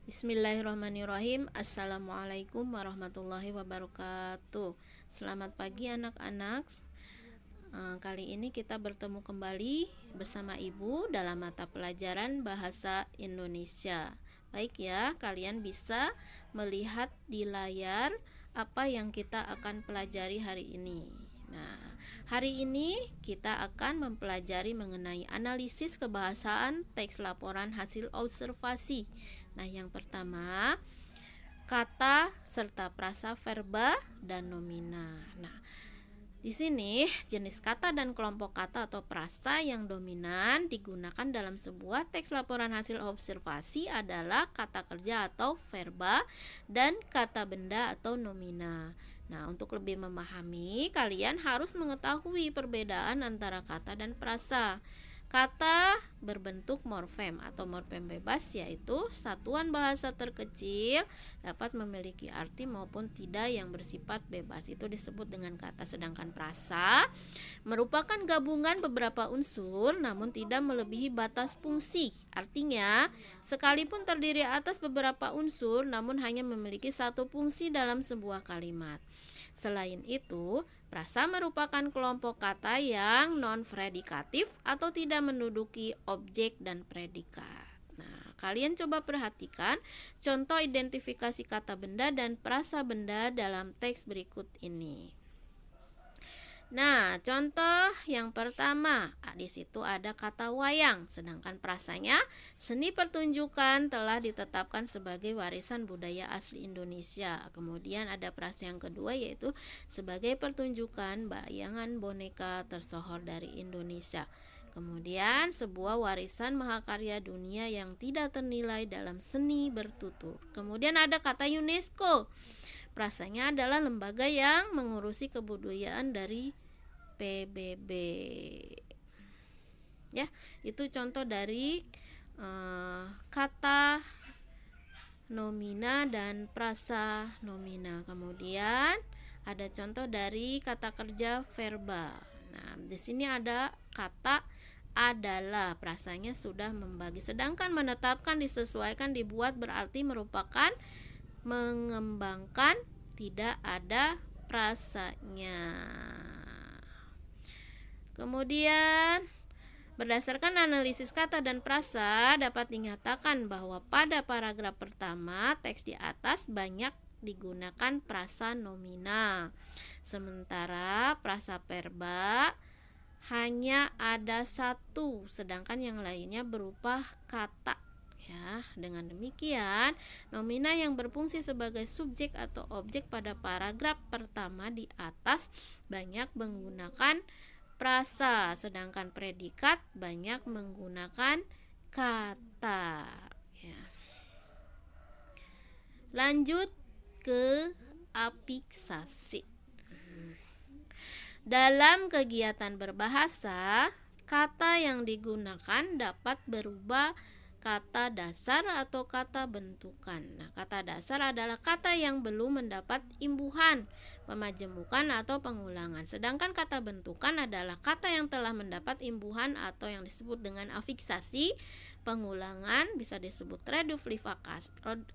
Bismillahirrahmanirrahim. Assalamualaikum warahmatullahi wabarakatuh. Selamat pagi anak-anak. Kali ini kita bertemu kembali bersama Ibu dalam mata pelajaran Bahasa Indonesia. Baik ya, kalian bisa melihat di layar apa yang kita akan pelajari hari ini. Nah, hari ini kita akan mempelajari mengenai analisis kebahasaan teks laporan hasil observasi. Nah, yang pertama, kata serta prasa verba dan nomina. Nah, di sini jenis kata dan kelompok kata atau prasa yang dominan digunakan dalam sebuah teks laporan hasil observasi adalah kata kerja atau verba dan kata benda atau nomina. Nah, untuk lebih memahami, kalian harus mengetahui perbedaan antara kata dan prasa. Kata berbentuk morfem atau morfem bebas, yaitu satuan bahasa terkecil dapat memiliki arti maupun tidak yang bersifat bebas. Itu disebut dengan kata. Sedangkan prasa merupakan gabungan beberapa unsur namun tidak melebihi batas fungsi. Artinya, sekalipun terdiri atas beberapa unsur namun hanya memiliki satu fungsi dalam sebuah kalimat. Selain itu, prasa merupakan kelompok kata yang non-predikatif atau tidak menduduki objek dan predikat. Nah, kalian coba perhatikan contoh identifikasi kata benda dan prasa benda dalam teks berikut ini. Nah, contoh yang pertama, di situ ada kata wayang, sedangkan prasanya seni pertunjukan telah ditetapkan sebagai warisan budaya asli Indonesia. Kemudian ada prasa yang kedua, yaitu sebagai pertunjukan bayangan boneka tersohor dari Indonesia. Kemudian sebuah warisan mahakarya dunia yang tidak ternilai dalam seni bertutur. Kemudian ada kata UNESCO. Prasanya adalah lembaga yang mengurusi kebudayaan dari PBB. Ya, itu contoh dari kata nomina dan prasa nomina. Kemudian ada contoh dari kata kerja verba. Nah, di sini ada kata adalah, prasanya sudah membagi, sedangkan menetapkan, disesuaikan, dibuat berarti merupakan mengembangkan, tidak ada prasanya. Kemudian berdasarkan analisis kata dan prasa dapat dinyatakan bahwa pada paragraf pertama teks di atas banyak digunakan prasa nomina, sementara prasa verba hanya ada satu, sedangkan yang lainnya berupa kata. Ya, dengan demikian, nomina yang berfungsi sebagai subjek atau objek pada paragraf pertama di atas banyak menggunakan prasa, sedangkan predikat banyak menggunakan kata. Ya. Lanjut ke afiksasi. Dalam kegiatan berbahasa, kata yang digunakan dapat berubah kata dasar atau kata bentukan. Nah, kata dasar adalah kata yang belum mendapat imbuhan, pemajemukan atau pengulangan. Sedangkan kata bentukan adalah kata yang telah mendapat imbuhan atau yang disebut dengan afiksasi, pengulangan, bisa disebut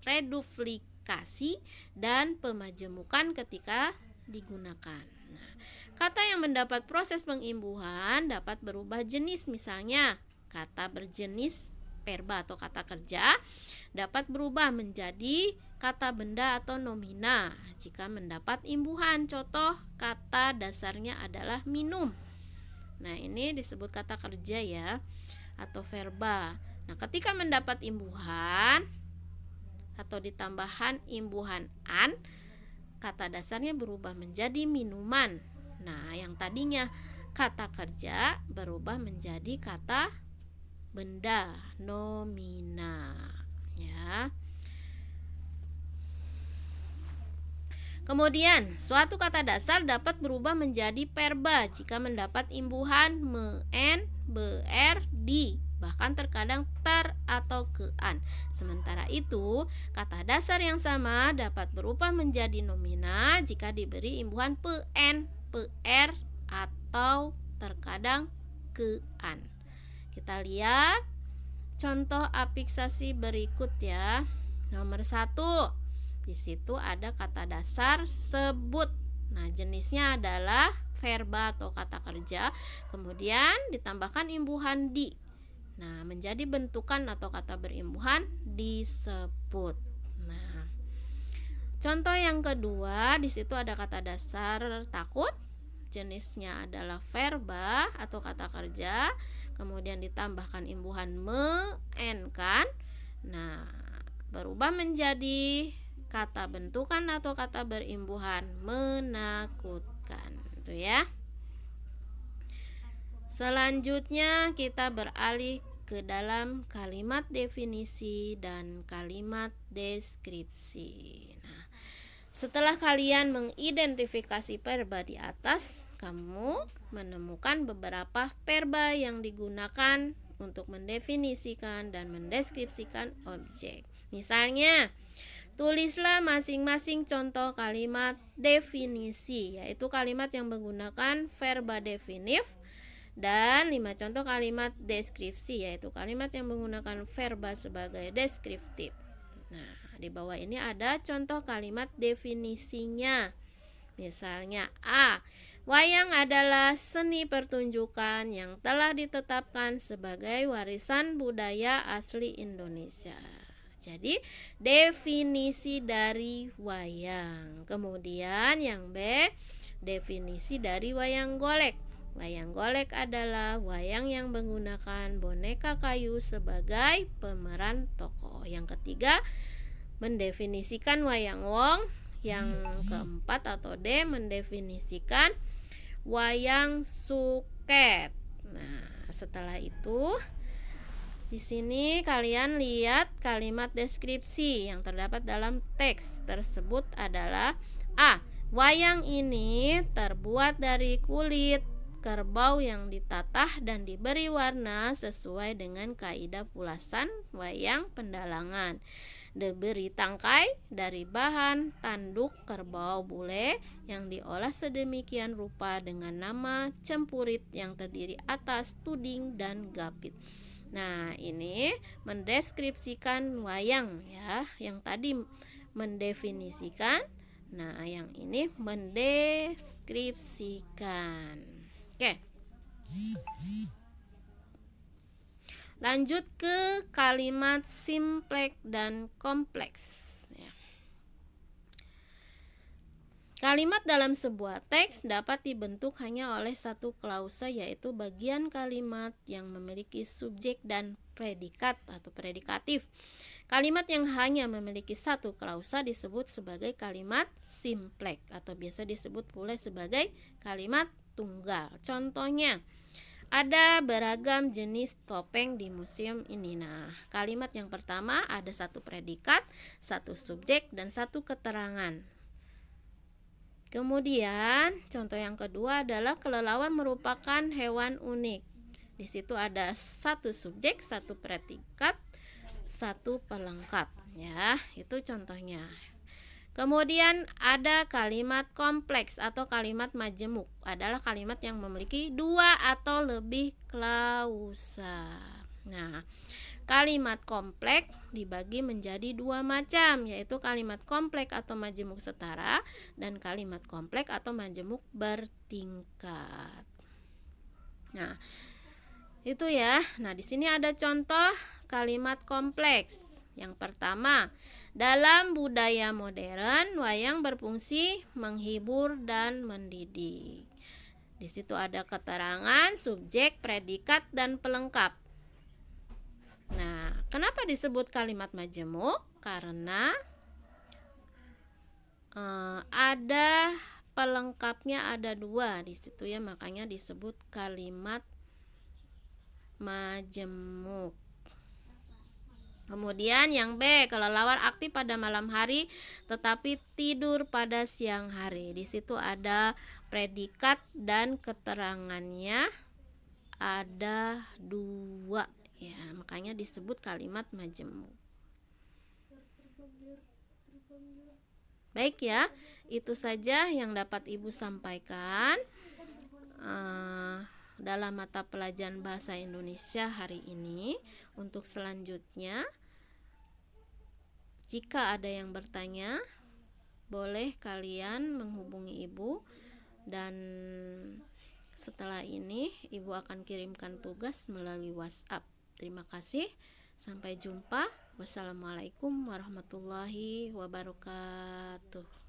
reduplikasi dan pemajemukan ketika digunakan. Nah, kata yang mendapat proses pengimbuhan dapat berubah jenis, misalnya kata berjenis verba atau kata kerja dapat berubah menjadi kata benda atau nomina jika mendapat imbuhan. Contoh kata dasarnya adalah minum. Nah, ini disebut kata kerja ya, atau verba. Nah, ketika mendapat imbuhan atau ditambahan imbuhan an, kata dasarnya berubah menjadi minuman. Nah, yang tadinya kata kerja berubah menjadi kata benda, nomina, ya. Kemudian, suatu kata dasar dapat berubah menjadi verba jika mendapat imbuhan men, ber, di, bahkan terkadang ter atau kean. Sementara itu, kata dasar yang sama dapat berubah menjadi nomina jika diberi imbuhan pen, per, atau terkadang kean. Kita lihat contoh afiksasi berikut ya. Nomor 1, di situ ada kata dasar sebut. Nah, jenisnya adalah verba atau kata kerja, kemudian ditambahkan imbuhan di. Nah, menjadi bentukan atau kata berimbuhan disebut. Nah, contoh yang kedua, di situ ada kata dasar takut. Jenisnya adalah verba atau kata kerja, kemudian ditambahkan imbuhan me, kan. Nah, berubah menjadi kata bentukan atau kata berimbuhan menakutkan, itu ya. Selanjutnya kita beralih ke dalam kalimat definisi dan kalimat deskripsi. Nah, setelah kalian mengidentifikasi verba di atas, kamu menemukan beberapa verba yang digunakan untuk mendefinisikan dan mendeskripsikan objek. Misalnya, tulislah masing-masing contoh kalimat definisi, yaitu kalimat yang menggunakan verba definitif, dan 5 contoh kalimat deskripsi, yaitu kalimat yang menggunakan verba sebagai deskriptif. Nah, di bawah ini ada contoh kalimat definisinya. Misalnya A. Wayang adalah seni pertunjukan yang telah ditetapkan sebagai warisan budaya asli Indonesia. Jadi, definisi dari wayang. Kemudian yang B, definisi dari wayang golek. Wayang golek adalah wayang yang menggunakan boneka kayu sebagai pemeran tokoh. Yang ketiga, mendefinisikan wayang wong. Yang keempat atau D, mendefinisikan wayang suket. Nah, setelah itu di sini kalian lihat kalimat deskripsi yang terdapat dalam teks tersebut adalah A. Wayang ini terbuat dari kulit kerbau yang ditatah dan diberi warna sesuai dengan kaidah pulasan wayang pendalangan. Diberi tangkai dari bahan tanduk kerbau bule yang diolah sedemikian rupa dengan nama cempurit yang terdiri atas tuding dan gapit. Nah, ini mendeskripsikan wayang ya. Yang tadi mendefinisikan, nah yang ini mendeskripsikan. Oke. Lanjut ke kalimat simpleks dan kompleks. Kalimat dalam sebuah teks dapat dibentuk hanya oleh satu klausa, yaitu bagian kalimat yang memiliki subjek dan predikat atau predikatif. Kalimat yang hanya memiliki satu klausa disebut sebagai kalimat simpleks atau biasa disebut pula sebagai kalimat tunggal. Contohnya, ada beragam jenis topeng di museum ini. Nah, kalimat yang pertama ada satu predikat, satu subjek, dan satu keterangan. Kemudian, contoh yang kedua adalah kelelawar merupakan hewan unik. Di situ ada satu subjek, satu predikat, satu pelengkap. Ya, itu contohnya. Kemudian ada kalimat kompleks atau kalimat majemuk. Adalah kalimat yang memiliki dua atau lebih klausa. Nah, kalimat kompleks dibagi menjadi dua macam, yaitu kalimat kompleks atau majemuk setara dan kalimat kompleks atau majemuk bertingkat. Nah, itu ya. Nah, di sini ada contoh kalimat kompleks. Yang pertama, dalam budaya modern, wayang berfungsi menghibur dan mendidik. Di situ ada keterangan, subjek, predikat, dan pelengkap. Nah, kenapa disebut kalimat majemuk? Karena ada pelengkapnya ada dua di situ ya, makanya disebut kalimat majemuk. Kemudian yang B, kelelawar aktif pada malam hari tetapi tidur pada siang hari. Di situ ada predikat dan keterangannya ada dua ya, makanya disebut kalimat majemuk. Baik ya, itu saja yang dapat Ibu sampaikan dalam mata pelajaran bahasa Indonesia hari ini. Untuk selanjutnya Jika ada yang bertanya, boleh kalian menghubungi ibu, dan setelah ini ibu akan kirimkan tugas melalui WhatsApp. Terima kasih, sampai jumpa. Wassalamualaikum warahmatullahi wabarakatuh.